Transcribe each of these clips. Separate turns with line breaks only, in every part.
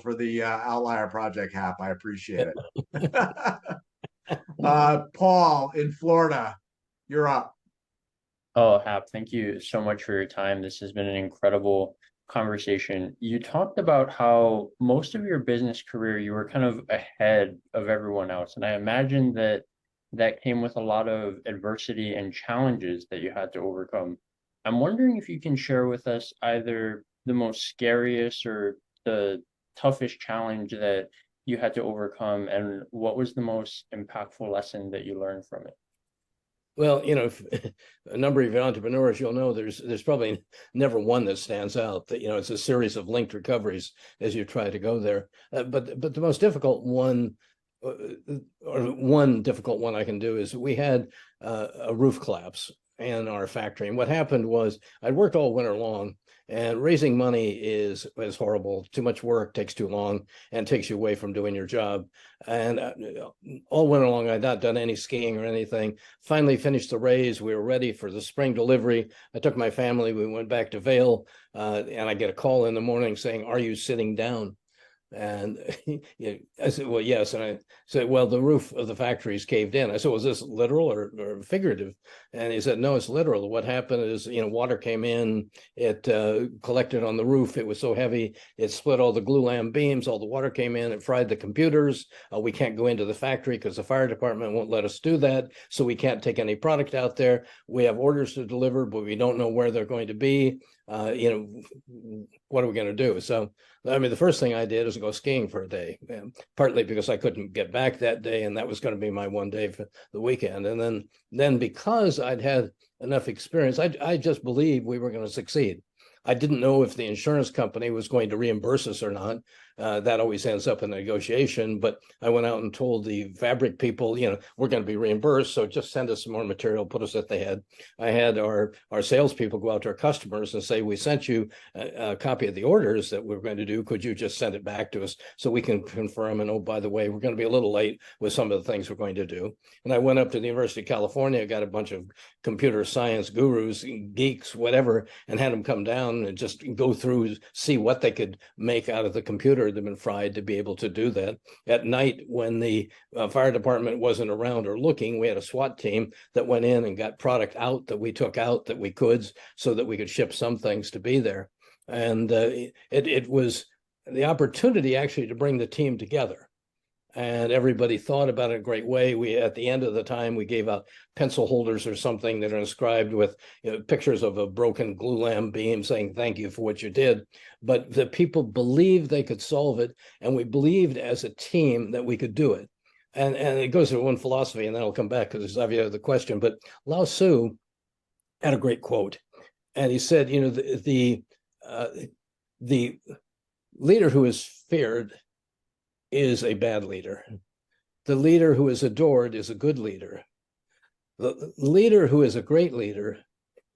for the outlier project, Hap. I appreciate it. Paul in Florida, you're up.
Oh, Hap, thank you so much for your time. This has been an incredible conversation. You talked about how most of your business career you were kind of ahead of everyone else. And I imagine that that came with a lot of adversity and challenges that you had to overcome. I'm wondering if you can share with us either the most scariest or the toughest challenge that you had to overcome, and what was the most impactful lesson that you learned from it?
Well, if, a number of entrepreneurs, you'll know there's probably never one that stands out. That it's a series of linked recoveries as you try to go there. But the most difficult one, or one difficult one I can do is we had a roof collapse in our factory, and what happened was I'd worked all winter long, and raising money is horrible. Too much work, takes too long, and takes you away from doing your job. And all winter long, I'd not done any skiing or anything. Finally finished the raise. We were ready for the spring delivery. I took my family. We went back to Vail, and I get a call in the morning saying, "Are you sitting down?" And I said, "Well, yes." And I said, "Well, the roof of the factory's caved in." I said, "Was this literal or figurative?" And he said, "No, it's literal. What happened is, water came in, it collected on the roof. It was so heavy, it split all the glue lam beams. All the water came in, it fried the computers. We can't go into the factory because the fire department won't let us do that. So we can't take any product out there. We have orders to deliver, but we don't know where they're going to be. What are we going to do?" So, I mean, the first thing I did is go skiing for a day, partly because I couldn't get back that day, and that was going to be my one day for the weekend. And then because I'd had enough experience, I just believed we were going to succeed. I didn't know if the insurance company was going to reimburse us or not. That always ends up in a negotiation. But I went out and told the fabric people, we're going to be reimbursed, so just send us some more material, put us at the head. I had our salespeople go out to our customers and say, "We sent you a copy of the orders that we're going to do. Could you just send it back to us so we can confirm? And oh, by the way, we're going to be a little late with some of the things we're going to do." And I went up to the University of California, got a bunch of computer science gurus, geeks, whatever, and had them come down and just go through, see what they could make out of the computer that had been fried to be able to do that. At night, when the fire department wasn't around or looking, we had a SWAT team that went in and got product out that we took out that we could, so that we could ship some things to be there. And it was the opportunity actually to bring the team together. And everybody thought about it a great way. We, at the end of the time, we gave out pencil holders or something that are inscribed with pictures of a broken glue lam beam saying, "Thank you for what you did." But the people believed they could solve it, and we believed as a team that we could do it. And it goes to one philosophy, and then I'll come back because there's obviously the question. But Lao Tzu had a great quote, and he said, uh, the leader who is feared is a bad leader. The leader who is adored is a good leader. The leader who is a great leader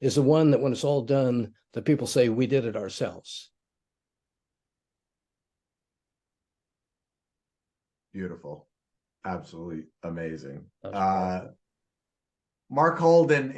is the one that when it's all done, the people say, "We did it ourselves."
Beautiful. Absolutely amazing.
That's powerful.
Mark Holden